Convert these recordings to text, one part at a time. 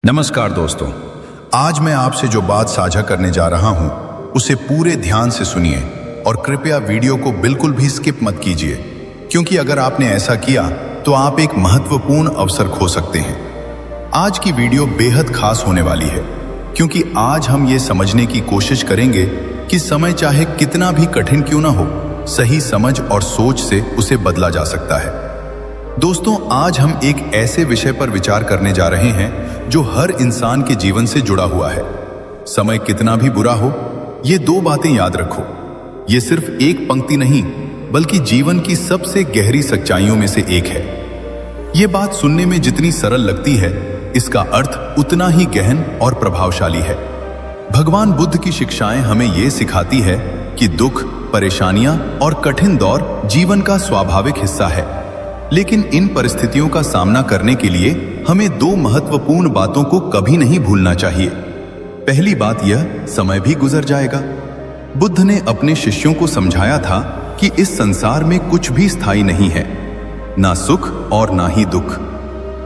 नमस्कार दोस्तों, आज मैं आपसे जो बात साझा करने जा रहा हूं उसे पूरे ध्यान से सुनिए और कृपया वीडियो को बिल्कुल भी स्किप मत कीजिए, क्योंकि अगर आपने ऐसा किया तो आप एक महत्वपूर्ण अवसर खो सकते हैं। आज की वीडियो बेहद खास होने वाली है, क्योंकि आज हम ये समझने की कोशिश करेंगे कि समय चाहे कितना भी कठिन क्यों ना हो, सही समझ और सोच से उसे बदला जा सकता है। दोस्तों, आज हम एक ऐसे विषय पर विचार करने जा रहे हैं जो हर इंसान के जीवन से जुड़ा हुआ है। समय कितना भी बुरा हो, ये दो बातें याद रखो। ये सिर्फ एक पंक्ति नहीं, बल्कि जीवन की सबसे गहरी सच्चाइयों में से एक है। ये बात सुनने में जितनी सरल लगती है, इसका अर्थ उतना ही गहन और प्रभावशाली है। भगवान बुद्ध की शिक्षाएं हमें ये सिखाती है कि दुख, परेशानियां और कठिन दौर जीवन का स्वाभाविक हिस्सा है, लेकिन इन परिस्थितियों का सामना करने के लिए हमें दो महत्वपूर्ण बातों को कभी नहीं भूलना चाहिए। पहली बात यह, समय भी गुजर जाएगा। बुद्ध ने अपने शिष्यों को समझाया था कि इस संसार में कुछ भी स्थायी नहीं है, ना सुख और ना ही दुख।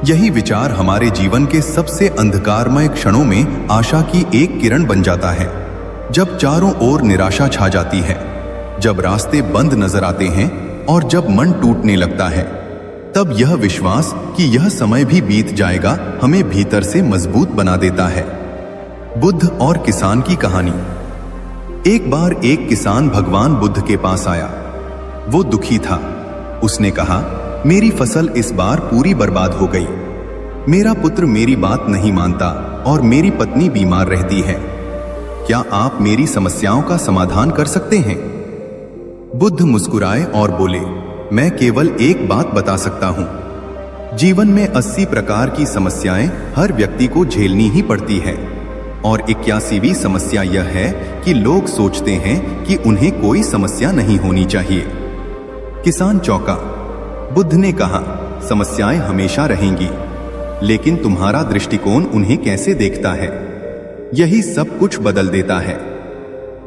यही विचार हमारे जीवन के सबसे अंधकारमय क्षणों में आशा की एक किरण बन जाता है। जब चारों ओर निराशा छा जाती है, जब रास्ते बंद नजर आते हैं और जब मन टूटने लगता है, तब यह विश्वास कि यह समय भी बीत जाएगा हमें भीतर से मजबूत बना देता है। बुद्ध और किसान की कहानी। एक बार एक किसान भगवान बुद्ध के पास आया। वो दुखी था। उसने कहा, मेरी फसल इस बार पूरी बर्बाद हो गई। मेरा पुत्र मेरी बात नहीं मानता और मेरी पत्नी बीमार रहती है। क्या आप मेरी समस्याओं का समाधान कर सकते हैं? बुद्ध मुस्कुराए और बोले, मैं केवल एक बात बता सकता हूं। जीवन में 80 प्रकार की समस्याएं हर व्यक्ति को झेलनी ही पड़ती है, और 81वीं समस्या यह है कि लोग सोचते हैं कि उन्हें कोई समस्या नहीं होनी चाहिए। किसान चौंका। बुद्ध ने कहा, समस्याएं हमेशा रहेंगी, लेकिन तुम्हारा दृष्टिकोण उन्हें कैसे देखता है, यही सब कुछ बदल देता है।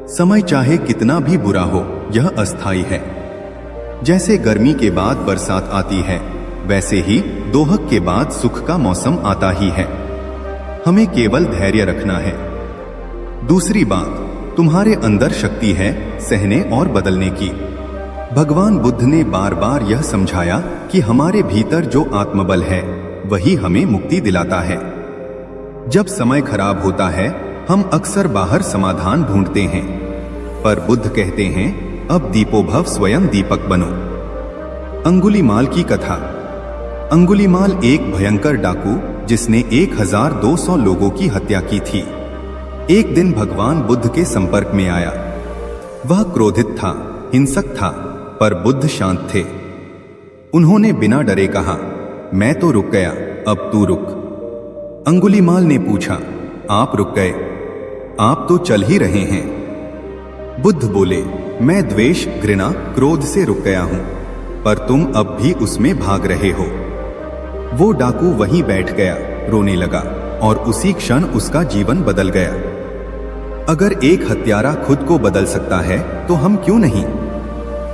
समय चाहे कितना भी बुरा हो, यह अस्थायी है। जैसे गर्मी के बाद बरसात आती है, वैसे ही दोहक के बाद सुख का मौसम आता ही है। हमें केवल धैर्य रखना है। दूसरी बात, तुम्हारे अंदर शक्ति है सहने और बदलने की। भगवान बुद्ध ने बार बार यह समझाया कि हमारे भीतर जो आत्मबल है, वही हमें मुक्ति दिलाता है। जब समय खराब होता है, हम अक्सर बाहर समाधान ढूंढते हैं, पर बुद्ध कहते हैं, अब दीपोभव स्वयं दीपक बनो। अंगुलीमाल की कथा। अंगुलीमाल एक भयंकर डाकू जिसने 1200 लोगों की हत्या की थी, एक दिन भगवान बुद्ध के संपर्क में आया। वह क्रोधित था, हिंसक था, पर बुद्ध शांत थे। उन्होंने बिना डरे कहा, मैं तो रुक गया, अब तू रुक। अंगुलीमाल ने पूछा, आप रुक गए? आप तो चल ही रहे हैं। बुद्ध बोले, मैं द्वेष, घृणा, क्रोध से रुक गया हूं, पर तुम अब भी उसमें भाग रहे हो। वो डाकू वहीं बैठ गया, रोने लगा, और उसी क्षण उसका जीवन बदल गया। अगर एक हत्यारा खुद को बदल सकता है, तो हम क्यों नहीं?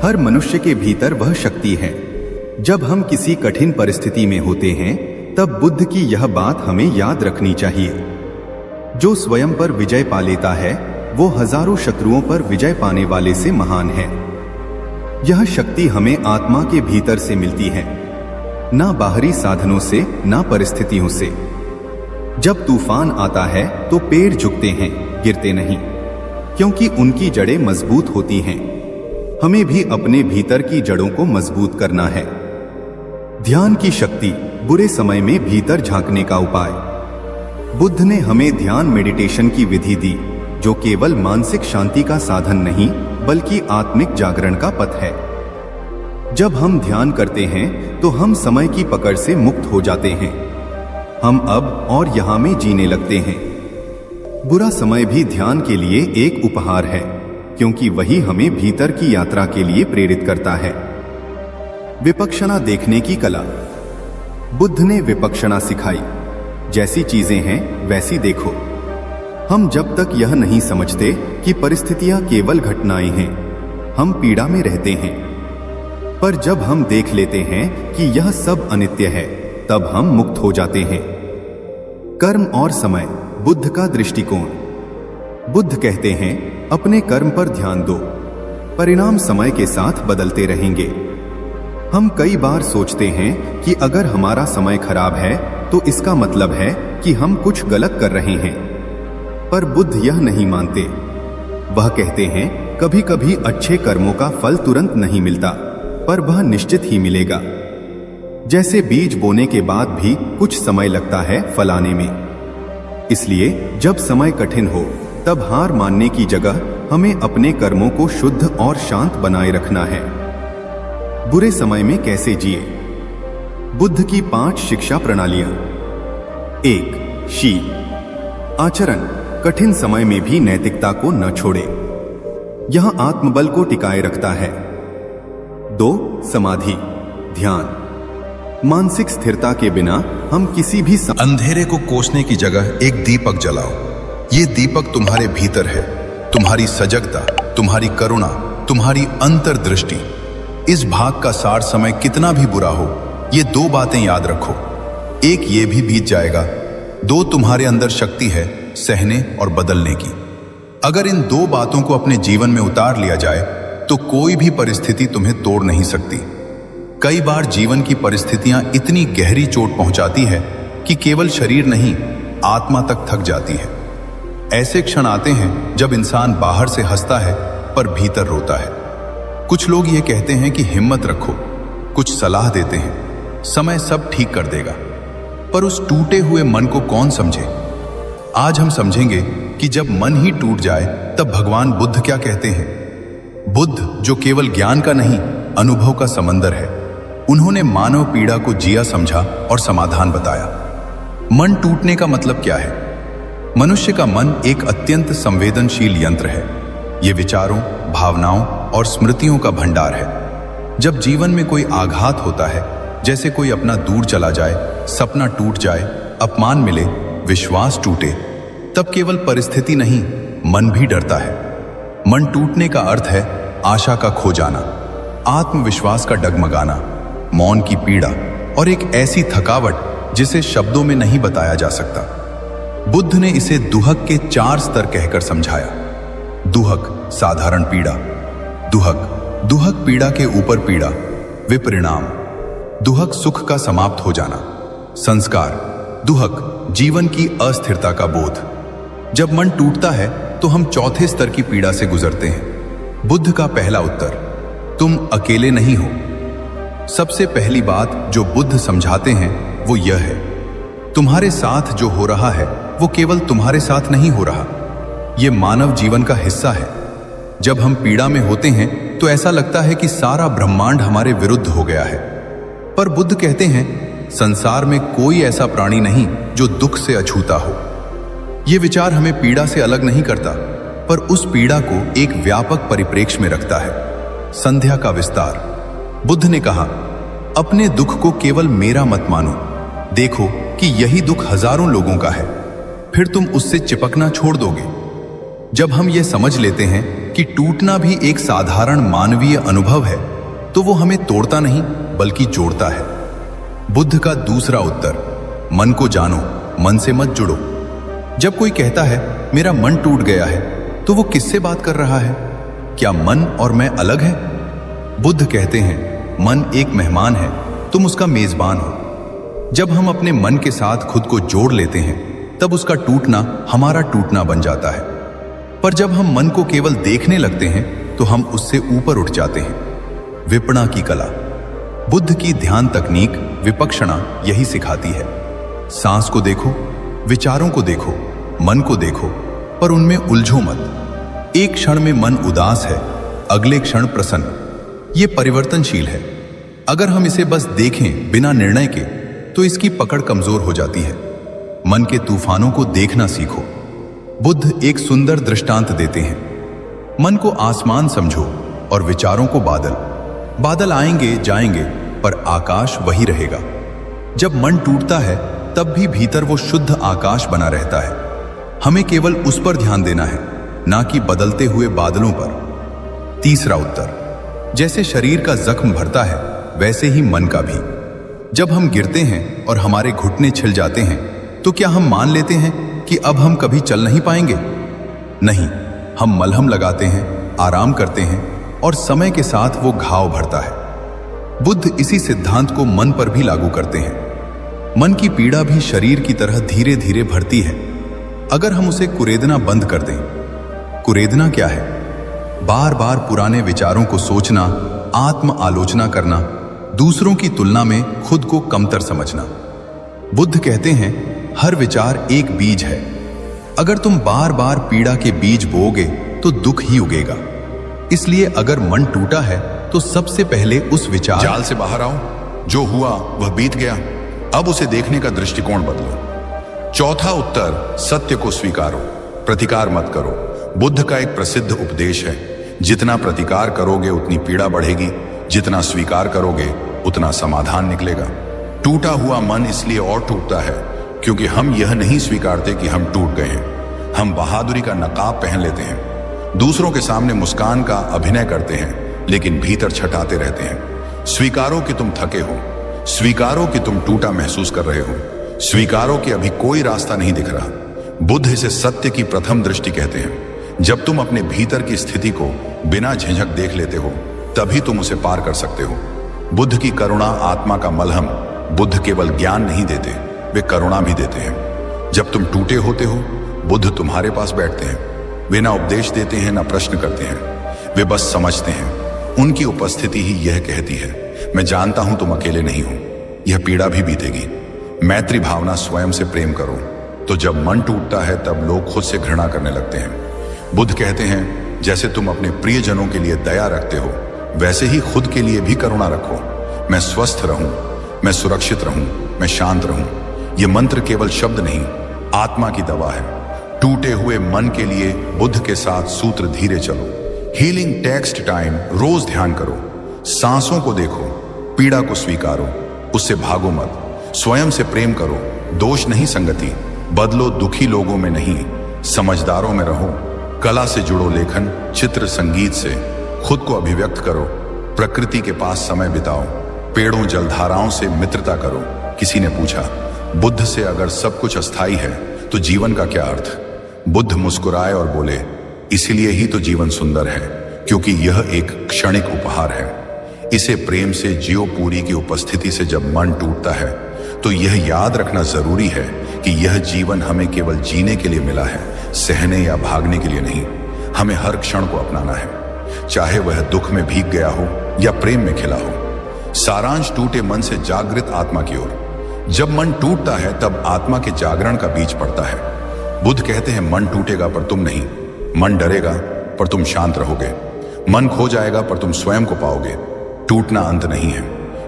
हर मनुष्य के भीतर वह शक्ति है। जब हम किसी कठिन परिस्थिति में होते हैं, तब बुद्ध की यह बात हमें याद रखनी चाहिए। जो स्वयं पर विजय पा लेता है, वो हजारों शत्रुओं पर विजय पाने वाले से महान है। यह शक्ति हमें आत्मा के भीतर से मिलती है, ना बाहरी साधनों से, ना परिस्थितियों से। जब तूफान आता है तो पेड़ झुकते हैं, गिरते नहीं, क्योंकि उनकी जड़ें मजबूत होती हैं। हमें भी अपने भीतर की जड़ों को मजबूत करना है। ध्यान की शक्ति, बुरे समय में भीतर झांकने का उपाय। बुद्ध ने हमें ध्यान मेडिटेशन की विधि दी, जो केवल मानसिक शांति का साधन नहीं, बल्कि आत्मिक जागरण का पथ है। जब हम ध्यान करते हैं तो हम समय की पकड़ से मुक्त हो जाते हैं। हम अब और यहां में जीने लगते हैं। बुरा समय भी ध्यान के लिए एक उपहार है, क्योंकि वही हमें भीतर की यात्रा के लिए प्रेरित करता है। विपक्षणा देखने की कला। बुद्ध ने विपक्षणा सिखाई, जैसी चीजें हैं वैसी देखो। हम जब तक यह नहीं समझते कि परिस्थितियां केवल घटनाएं हैं, हम पीड़ा में रहते हैं। पर जब हम देख लेते हैं कि यह सब अनित्य है, तब हम मुक्त हो जाते हैं। कर्म और समय, बुद्ध का दृष्टिकोण। बुद्ध कहते हैं, अपने कर्म पर ध्यान दो, परिणाम समय के साथ बदलते रहेंगे। हम कई बार सोचते हैं कि अगर हमारा समय खराब है तो इसका मतलब है कि हम कुछ गलत कर रहे हैं, पर बुद्ध यह नहीं मानते। वह कहते हैं, कभी कभी अच्छे कर्मों का फल तुरंत नहीं मिलता, पर वह निश्चित ही मिलेगा। जैसे बीज बोने के बाद भी कुछ समय लगता है फल आने में। इसलिए जब समय कठिन हो तब हार मानने की जगह हमें अपने कर्मों को शुद्ध और शांत बनाए रखना है। बुरे समय में कैसे जिए? बुद्ध की 5 शिक्षा प्रणालियां। 1. शील, आचरण। कठिन समय में भी नैतिकता को न छोड़े, यह आत्मबल को टिकाए रखता है। 2. समाधि, ध्यान। मानसिक स्थिरता के बिना हम किसी भी अंधेरे को कोसने की जगह एक दीपक जलाओ। ये दीपक तुम्हारे भीतर है, तुम्हारी सजगता, तुम्हारी करुणा, तुम्हारी अंतर्दृष्टि। इस भाग का सार समय कितना भी बुरा हो, ये 2 बातें याद रखो। 1, ये भी बीत जाएगा। 2, तुम्हारे अंदर शक्ति है सहने और बदलने की। अगर इन 2 बातों को अपने जीवन में उतार लिया जाए तो कोई भी परिस्थिति तुम्हें तोड़ नहीं सकती। कई बार जीवन की परिस्थितियां इतनी गहरी चोट पहुंचाती है कि केवल शरीर नहीं, आत्मा तक थक जाती है। ऐसे क्षण आते हैं जब इंसान बाहर से हंसता है पर भीतर रोता है। कुछ लोग ये कहते हैं कि हिम्मत रखो, कुछ सलाह देते हैं, समय सब ठीक कर देगा, पर उस टूटे हुए मन को कौन समझे? आज हम समझेंगे कि जब मन ही टूट जाए तब भगवान बुद्ध क्या कहते हैं। बुद्ध, जो केवल ज्ञान का नहीं, अनुभव का समंदर है, उन्होंने मानव पीड़ा को जिया समझा और समाधान बताया। मन टूटने का मतलब क्या है? मनुष्य का मन एक अत्यंत संवेदनशील यंत्र है। ये विचारों, भावनाओं और स्मृतियों का भंडार है। जब जीवन में कोई आघात होता है, जैसे कोई अपना दूर चला जाए, सपना टूट जाए, अपमान मिले, विश्वास टूटे, तब केवल परिस्थिति नहीं, मन भी डरता है। मन टूटने का अर्थ है आशा का खो जाना, आत्मविश्वास का डगमगाना, मौन की पीड़ा और एक ऐसी थकावट जिसे शब्दों में नहीं बताया जा सकता। बुद्ध ने इसे दुहक के 4 स्तर कहकर समझाया। दुहक, साधारण पीड़ा। दुहक पीड़ा के ऊपर पीड़ा, विपरिणाम। दुहक, सुख का समाप्त हो जाना। संस्कार। दुहक, जीवन की अस्थिरता का बोध। जब मन टूटता है तो हम 4थे स्तर की पीड़ा से गुजरते हैं। बुद्ध का पहला उत्तर, तुम अकेले नहीं हो। सबसे पहली बात जो बुद्ध समझाते हैं वो यह है, तुम्हारे साथ जो हो रहा है वो केवल तुम्हारे साथ नहीं हो रहा, ये मानव जीवन का हिस्सा है। जब हम पीड़ा में होते हैं तो ऐसा लगता है कि सारा ब्रह्मांड हमारे विरुद्ध हो गया है, पर बुद्ध कहते हैं संसार में कोई ऐसा प्राणी नहीं जो दुख से अछूता हो। ये विचार हमें पीड़ा से अलग नहीं करता, पर उस पीड़ा को एक व्यापक परिप्रेक्ष्य में रखता है। संध्या का विस्तार। बुद्ध ने कहा, अपने दुख को केवल मेरा मत मानो, देखो कि यही दुख हजारों लोगों का है, फिर तुम उससे चिपकना छोड़ दोगे। जब हम ये समझ लेते हैं कि टूटना भी एक साधारण मानवीय अनुभव है, तो वो हमें तोड़ता नहीं बल्कि जोड़ता है। बुद्ध का दूसरा उत्तर, मन को जानो, मन से मत जुड़ो। जब कोई कहता है मेरा मन टूट गया है, तो वो किससे बात कर रहा है? क्या मन और मैं अलग है? बुद्ध कहते हैं मन एक मेहमान है, तुम उसका मेजबान हो। जब हम अपने मन के साथ खुद को जोड़ लेते हैं तब उसका टूटना हमारा टूटना बन जाता है। पर जब हम मन को केवल देखने लगते हैं तो हम उससे ऊपर उठ जाते हैं। विपणा की कला। बुद्ध की ध्यान तकनीक विपक्षणा यही सिखाती है। सांस को देखो, विचारों को देखो, मन को देखो, पर उनमें उलझो मत। एक क्षण में मन उदास है, अगले क्षण प्रसन्न। ये परिवर्तनशील है। अगर हम इसे बस देखें बिना निर्णय के तो इसकी पकड़ कमजोर हो जाती है। मन के तूफानों को देखना सीखो। बुद्ध एक सुंदर दृष्टांत देते हैं। मन को आसमान समझो और विचारों को बादल। बादल आएंगे जाएंगे पर आकाश वही रहेगा। जब मन टूटता है तब भी भीतर वो शुद्ध आकाश बना रहता है। हमें केवल उस पर ध्यान देना है, ना कि बदलते हुए बादलों पर। तीसरा उत्तर, जैसे शरीर का जख्म भरता है वैसे ही मन का भी। जब हम गिरते हैं और हमारे घुटने छिल जाते हैं तो क्या हम मान लेते हैं कि अब हम कभी चल नहीं पाएंगे? नहीं, हम मलहम लगाते हैं, आराम करते हैं और समय के साथ वो घाव भरता है। बुद्ध इसी सिद्धांत को मन पर भी लागू करते हैं। मन की पीड़ा भी शरीर की तरह धीरे धीरे भरती है अगर हम उसे कुरेदना बंद कर दें। कुरेदना क्या है? बार बार पुराने विचारों को सोचना, आत्म आलोचना करना, दूसरों की तुलना में खुद को कमतर समझना। बुद्ध कहते हैं हर विचार एक बीज है। अगर तुम बार बार पीड़ा के बीज बोओगे तो दुख ही उगेगा। इसलिए अगर मन टूटा है तो सबसे पहले उस विचार जाल से बाहर आओ। जो हुआ वह बीत गया, अब उसे देखने का दृष्टिकोण बदलो। चौथा उत्तर, सत्य को स्वीकारो, प्रतिकार मत करो। बुद्ध का एक प्रसिद्ध उपदेश है, जितना प्रतिकार करोगे उतनी पीड़ा बढ़ेगी, जितना स्वीकार करोगे उतना समाधान निकलेगा। टूटा हुआ मन इसलिए और टूटता है क्योंकि हम यह नहीं स्वीकारते कि हम टूट गए हैं। हम बहादुरी का नकाब पहन लेते हैं, दूसरों के सामने मुस्कान का अभिनय करते हैं, लेकिन भीतर छटाते रहते हैं। स्वीकारो कि तुम थके हो, स्वीकारो कि तुम टूटा महसूस कर रहे हो, स्वीकारो कि अभी कोई रास्ता नहीं दिख रहा। बुद्ध इसे सत्य की प्रथम दृष्टि कहते हैं। जब तुम अपने भीतर की स्थिति को बिना झिझक देख लेते हो, तभी तुम उसे पार कर सकते हो। बुद्ध की करुणा आत्मा का मलहम। बुद्ध केवल ज्ञान नहीं देते, वे करुणा भी देते हैं। जब तुम टूटे होते हो, बुद्ध तुम्हारे पास बैठते हैं। वे ना उपदेश देते हैं, ना प्रश्न करते हैं, वे बस समझते हैं। उनकी उपस्थिति ही यह कहती है, मैं जानता हूं तुम अकेले नहीं हो, यह पीड़ा भी बीतेगी। मैत्री भावना, स्वयं से प्रेम करो। तो जब मन टूटता है तब लोग खुद से घृणा करने लगते हैं। बुद्ध कहते हैं जैसे तुम अपने प्रियजनों के लिए दया रखते हो, वैसे ही खुद के लिए भी करुणा रखो। मैं स्वस्थ रहूं, मैं सुरक्षित रहूं, मैं शांत रहूं। यह मंत्र केवल शब्द नहीं, आत्मा की दवा है। टूटे हुए मन के लिए बुद्ध के साथ सूत्र धीरे चलो। हीलिंग टेक्स्ट टाइम, रोज ध्यान करो, सांसों को देखो, पीड़ा को स्वीकारो, उससे भागो मत। स्वयं से प्रेम करो, दोष नहीं संगति। बदलो दुखी लोगों में नहीं, समझदारों में रहो। कला से जुड़ो, लेखन, चित्र, संगीत से खुद को अभिव्यक्त करो। प्रकृति के पास समय बिताओ, पेड़ों, जलधाराओं से मित्रता करो। किसी ने पूछा, बुद्ध से अगर सब कुछ अस्थायी है तो जीवन का क्या अर्थ? बुद्ध मुस्कुराए और बोले, इसीलिए ही तो जीवन सुंदर है, क्योंकि यह एक क्षणिक उपहार है। इसे प्रेम से जियो। पूरी की उपस्थिति से जब मन टूटता है तो यह याद रखना जरूरी है कि यह जीवन हमें केवल जीने के लिए मिला है, सहने या भागने के लिए नहीं। हमें हर क्षण को अपनाना है, चाहे वह दुख में भीग गया हो या प्रेम में खिला हो। सारांश, टूटे मन से जागृत आत्मा की ओर। जब मन टूटता है तब आत्मा के जागरण का बीज पड़ता है। बुद्ध कहते हैं मन टूटेगा पर तुम नहीं, मन डरेगा पर तुम शांत रहोगे, मन खो जाएगा पर तुम स्वयं को पाओगे। टूटना अंत नहीं है,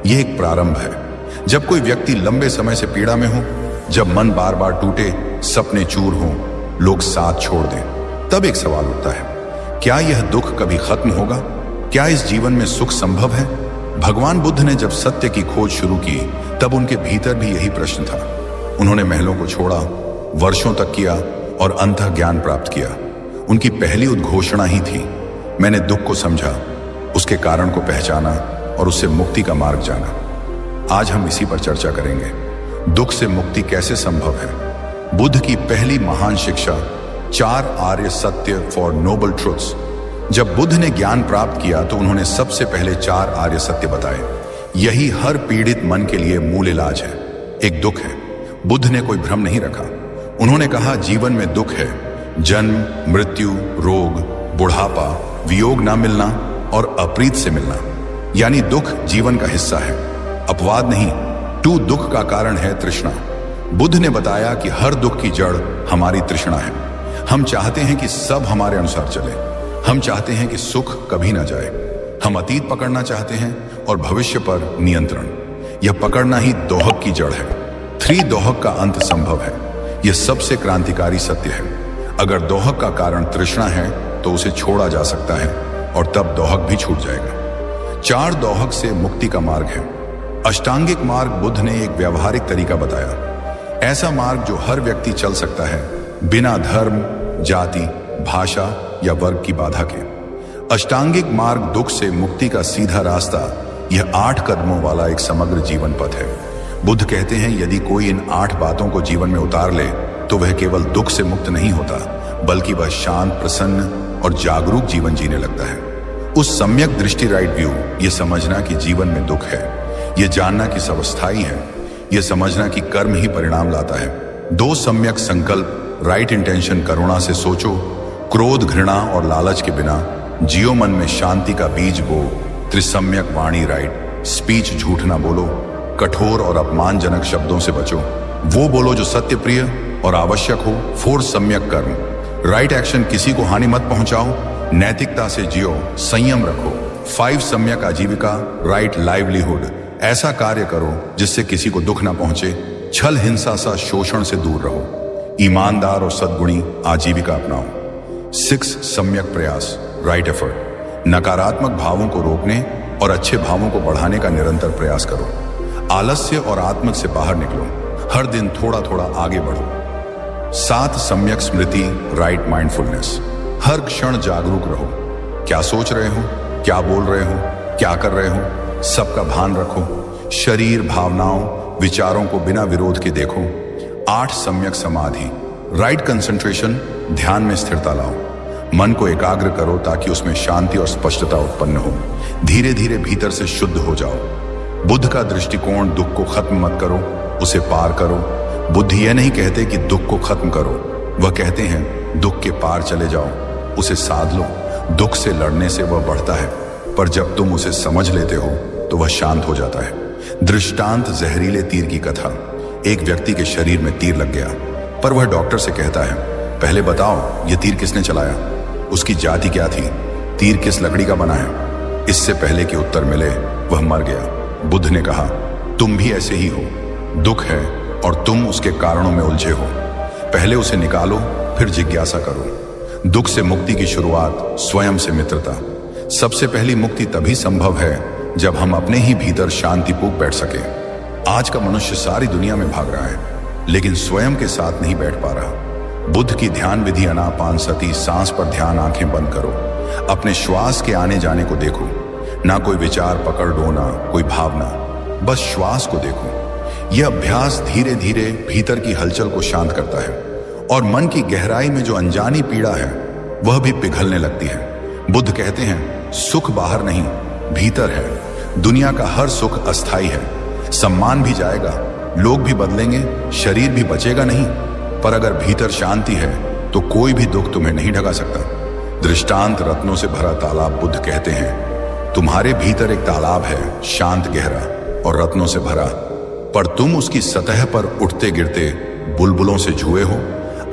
यह एक प्रारंभ है। जब कोई व्यक्ति लंबे समय से पीड़ा में हो, जब मन बार बार टूटे, सपने चूर हों, लोग साथ छोड़ दें, तब एक सवाल उठता है, क्या यह दुख कभी खत्म होगा? क्या इस जीवन में सुख संभव है? भगवान बुद्ध ने जब सत्य की खोज शुरू की तब उनके भीतर भी यही प्रश्न था। उन्होंने महलों को छोड़ा, वर्षों तक किया और अंतः ज्ञान प्राप्त किया। उनकी पहली उद्घोषणा ही थी, मैंने दुख को समझा, उसके कारण को पहचाना और उससे मुक्ति का मार्ग जाना। आज हम इसी पर चर्चा करेंगे, दुख से मुक्ति कैसे संभव है। बुद्ध की पहली महान शिक्षा, 4 आर्य सत्य फॉर नोबल ट्रुथ्स। जब बुद्ध ने ज्ञान प्राप्त किया तो उन्होंने सबसे पहले 4 आर्य सत्य बताए। यही हर पीड़ित मन के लिए मूल इलाज है। एक दुख है, बुद्ध ने कोई भ्रम नहीं रखा। उन्होंने कहा, जीवन में दुख है, जन्म, मृत्यु, रोग, बुढ़ापा, वियोग ना मिलना और अप्रीत से मिलना, यानी दुख जीवन का हिस्सा है, अपवाद नहीं। दुख का कारण है तृष्णा। बुद्ध ने बताया कि हर दुख की जड़ हमारी तृष्णा है। हम चाहते हैं कि सब हमारे अनुसार चले, हम चाहते हैं कि सुख कभी ना जाए, हम अतीत पकड़ना चाहते हैं और भविष्य पर नियंत्रण। यह पकड़ना ही दोहक की जड़ है। 3 दोहक का अंत संभव है। यह सबसे क्रांतिकारी सत्य है। अगर दोहक का कारण तृष्णा है तो उसे छोड़ा जा सकता है और तब दोहक भी छूट जाएगा। 4 दोहक से मुक्ति का मार्ग है। अष्टांगिक मार्ग बुद्ध ने एक व्यावहारिक तरीका बताया, ऐसा मार्ग जो हर व्यक्ति चल सकता है, बिना धर्म, जाति, भाषा या वर्ग की बाधा के। अष्टांगिक मार्ग दुख से मुक्ति का सीधा रास्ता, यह 8 कदमों वाला एक समग्र जीवन पथ है। बुद्ध कहते हैं यदि कोई इन 8 बातों को जीवन में उतार ले तो वह केवल दुख से मुक्त नहीं होता, बल्कि वह शांत, प्रसन्न और जागरूक जीवन जीने लगता है। उस सम्यक दृष्टि, राइट व्यू, ये समझना कि जीवन में दुख है, ये जानना कि सब अस्थायी है, ये समझना कि कर्म ही परिणाम लाता है। 2 सम्यक संकल्प, राइट इंटेंशन, करुणा से सोचो, क्रोध, घृणा और लालच के बिना जियो, मन में शांति का बीज बो। त्रिसम्यक वाणी, राइट स्पीच, झूठ ना बोलो, कठोर और अपमानजनक शब्दों से बचो, वो बोलो जो सत्य, प्रिय और आवश्यक हो। 4 सम्यक कर्म, राइट एक्शन, किसी को हानि मत पहुंचाओ, नैतिकता से जियो, संयम रखो। 5 सम्यक आजीविका, राइट लाइवलीहुड, ऐसा कार्य करो जिससे किसी को दुख ना पहुंचे, छल, हिंसा सा शोषण से दूर रहो, ईमानदार और सद्गुणी आजीविका अपनाओ। 6 सम्यक प्रयास, राइट एफर्ट, नकारात्मक भावों को रोकने और अच्छे भावों को बढ़ाने का निरंतर प्रयास करो। आलस्य और आत्मक से बाहर निकलो, हर दिन थोड़ा थोड़ा आगे बढ़ो। 7 सम्यक स्मृति, राइट माइंडफुलनेस, हर क्षण जागरूक रहो, क्या सोच रहे हो, क्या बोल रहे हो, क्या कर रहे हो, सबका भान रखो। शरीर, भावनाओं, विचारों को बिना विरोध के देखो। 8 सम्यक समाधि, राइट कंसंट्रेशन, ध्यान में स्थिरता लाओ, मन को एकाग्र करो ताकि उसमें शांति और स्पष्टता उत्पन्न हो। धीरे धीरे भीतर से शुद्ध हो जाओ। बुद्ध का दृष्टिकोण, दुख को खत्म मत करो, उसे पार करो। बुद्ध यह नहीं कहते कि दुख को खत्म करो, वह कहते हैं दुख के पार चले जाओ, उसे साध लो। दुख से लड़ने से वह बढ़ता है, पर जब तुम उसे समझ लेते हो तो वह शांत हो जाता है। दृष्टांत, जहरीले तीर की कथा। एक व्यक्ति के शरीर में तीर लग गया, पर वह डॉक्टर से कहता है, पहले बताओ ये तीर किसने चलाया, उसकी जाति क्या थी, तीर किस लकड़ी का बना है। इससे पहले कि उत्तर मिले वह मर गया। बुद्ध ने कहा, तुम भी ऐसे ही हो, दुख है और तुम उसके कारणों में उलझे हो, पहले उसे निकालो, फिर जिज्ञासा करो। दुख से मुक्ति की शुरुआत स्वयं से मित्रता। सबसे पहली मुक्ति तभी संभव है जब हम अपने ही भीतर शांति पूक बैठ सके। आज का मनुष्य सारी दुनिया में भाग रहा है, लेकिन स्वयं के साथ नहीं बैठ पा रहा। बुद्ध की ध्यान विधि, आनापानसति, सांस पर ध्यान, आंखें बंद करो, अपने श्वास के आने जाने को देखो, ना कोई विचार पकड़ लो, ना कोई भावना, बस श्वास को देखो। यह अभ्यास धीरे धीरे भीतर की हलचल को शांत करता है और मन की गहराई में जो अनजानी पीड़ा है वह भी पिघलने लगती है। बुद्ध कहते हैं सुख बाहर नहीं, भीतर है। दुनिया का हर सुख अस्थाई है, सम्मान भी जाएगा, लोग भी बदलेंगे, शरीर भी बचेगा नहीं, पर अगर भीतर शांति है तो कोई भी दुख तुम्हें नहीं ढका सकता। दृष्टांत, रत्नों से भरा तालाब। बुद्ध कहते हैं तुम्हारे भीतर एक तालाब है, शांत, गहरा और रत्नों से भरा, पर तुम उसकी सतह पर उठते गिरते बुलबुलों से जुए हो।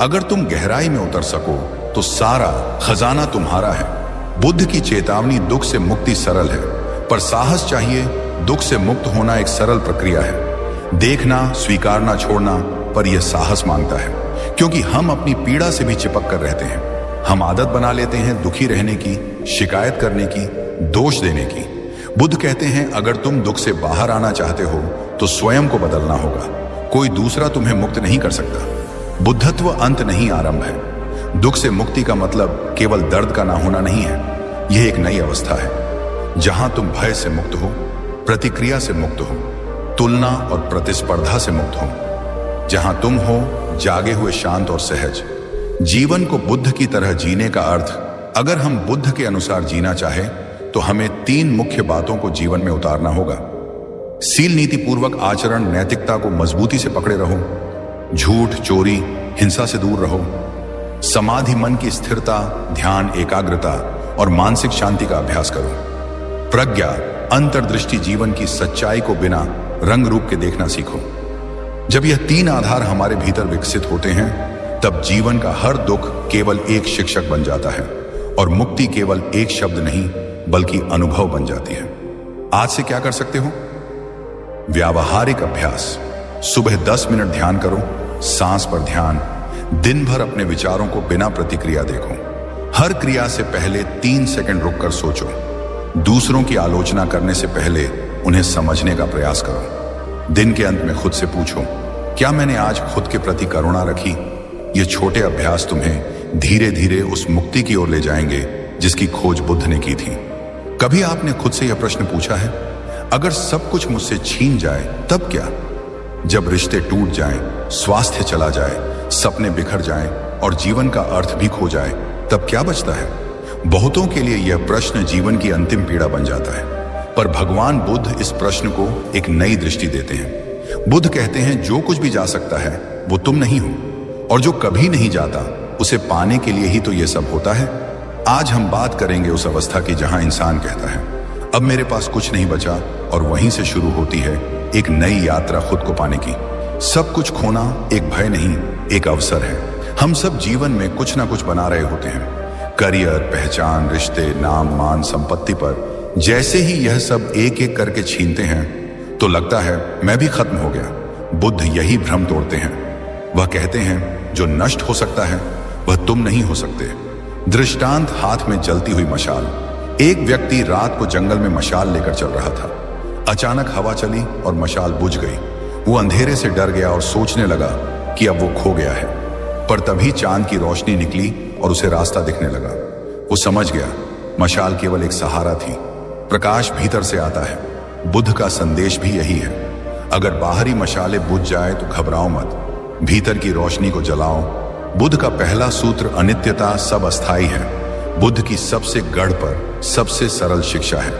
अगर तुम गहराई में उतर सको तो सारा खजाना तुम्हारा है। बुद्ध की चेतावनी, दुख से मुक्ति सरल है, पर साहस चाहिए। दुख से मुक्त होना एक सरल प्रक्रिया है, देखना, स्वीकारना, छोड़ना, पर यह साहस मांगता है, क्योंकि हम अपनी पीड़ा से भी चिपक कर रहते हैं। हम आदत बना लेते हैं दुखी रहने की, शिकायत करने की, दोष देने की। बुद्ध कहते हैं अगर तुम दुख से बाहर आना चाहते हो तो स्वयं को बदलना होगा, कोई दूसरा तुम्हें मुक्त नहीं कर सकता। बुद्धत्व अंत नहीं, आरंभ है। दुख से मुक्ति का मतलब केवल दर्द का ना होना नहीं है, यह एक नई अवस्था है जहां तुम भय से मुक्त हो, प्रतिक्रिया से मुक्त हो, तुलना और प्रतिस्पर्धा से मुक्त हो, जहां तुम हो जागे हुए, शांत और सहज। जीवन को बुद्ध की तरह जीने का अर्थ, अगर हम बुद्ध के अनुसार जीना चाहे तो हमें 3 मुख्य बातों को जीवन में उतारना होगा। सील, नीति पूर्वक आचरण, नैतिकता को मजबूती से पकड़े रहो, झूठ, चोरी, हिंसा से दूर रहो। समाधि, मन की स्थिरता, ध्यान, एकाग्रता और मानसिक शांति का अभ्यास करो। प्रज्ञा, अंतर्दृष्टि, जीवन की सच्चाई को बिना रंग रूप के देखना सीखो। जब यह 3 आधार हमारे भीतर विकसित होते हैं तब जीवन का हर दुख केवल एक शिक्षक बन जाता है और मुक्ति केवल एक शब्द नहीं बल्कि अनुभव बन जाती है। आज से क्या कर सकते हो? व्यावहारिक अभ्यास। सुबह 10 मिनट ध्यान करो, सांस पर ध्यान। दिन भर अपने विचारों को बिना प्रतिक्रिया देखो। हर क्रिया से पहले 3 सेकंड रुककर सोचो। दूसरों की आलोचना करने से पहले उन्हें समझने का प्रयास करो। दिन के अंत में खुद से पूछो, क्या मैंने आज खुद के प्रति करुणा रखी? ये छोटे अभ्यास तुम्हें धीरे धीरे उस मुक्ति की ओर ले जाएंगे जिसकी खोज बुद्ध ने की थी। कभी आपने खुद से यह प्रश्न पूछा है, अगर सब कुछ मुझसे छीन जाए तब क्या? जब रिश्ते टूट जाएं, स्वास्थ्य चला जाए, सपने बिखर जाएं और जीवन का अर्थ भी खो जाए, तब क्या बचता है? बहुतों के लिए यह प्रश्न जीवन की अंतिम पीड़ा बन जाता है। पर भगवान बुद्ध इस प्रश्न को एक नई दृष्टि देते हैं। बुद्ध कहते हैं, जो कुछ भी जा सकता है वो तुम नहीं हो, और जो कभी नहीं जाता उसे पाने के लिए ही तो यह सब होता है। आज हम बात करेंगे उस अवस्था की जहां इंसान कहता है, अब मेरे पास कुछ नहीं बचा, और वहीं से शुरू होती है एक नई यात्रा खुद को पाने की। सब कुछ खोना एक भय नहीं, एक अवसर है। हम सब जीवन में कुछ ना कुछ बना रहे होते हैं, करियर, पहचान, रिश्ते, नाम, मान, संपत्ति पर जैसे ही यह सब एक एक करके छीनते हैं तो लगता है मैं भी खत्म हो गया। बुद्ध यही भ्रम तोड़ते हैं। वह कहते हैं, जो नष्ट हो सकता है वह तुम नहीं हो सकते। दृष्टांत, हाथ में जलती हुई मशाल। एक व्यक्ति रात को जंगल में मशाल लेकर चल रहा था। अचानक हवा चली और मशाल बुझ गई। वो अंधेरे से डर गया और सोचने लगा कि अब वो खो गया है। पर तभी चांद की रोशनी निकली और उसे रास्ता दिखने लगा। वो समझ गया मशाल केवल एक सहारा थी, प्रकाश भीतर से आता है। बुद्ध का संदेश भी यही है, अगर बाहरी मशालें बुझ जाए तो घबराओ मत, भीतर की रोशनी को जलाओ। बुद्ध का पहला सूत्र अनित्यता, सब अस्थायी है, बुद्ध की सबसे गढ़ पर सबसे सरल शिक्षा है।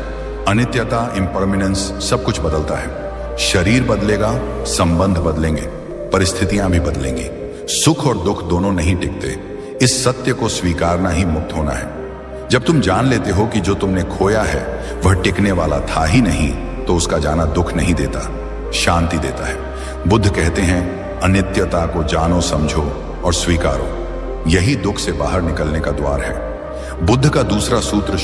अनित्यता, इम्परमानेंस, सब कुछ बदलता है। शरीर बदलेगा, संबंध बदलेंगे, परिस्थितियां भी बदलेंगी, सुख और दुख दोनों नहीं टिकते। इस सत्य को स्वीकारना ही मुक्त होना है। जब तुम जान लेते हो कि जो तुमने खोया है वह टिकने वाला था ही नहीं, तो उसका जाना दुख नहीं देता, शांति देता है। बुद्ध कहते हैं, अनित्यता को जानो, समझो और स्वीकारो। यही दुख से बाहर निकलने का द्वार है। बुद्ध का दूसरा सूत्र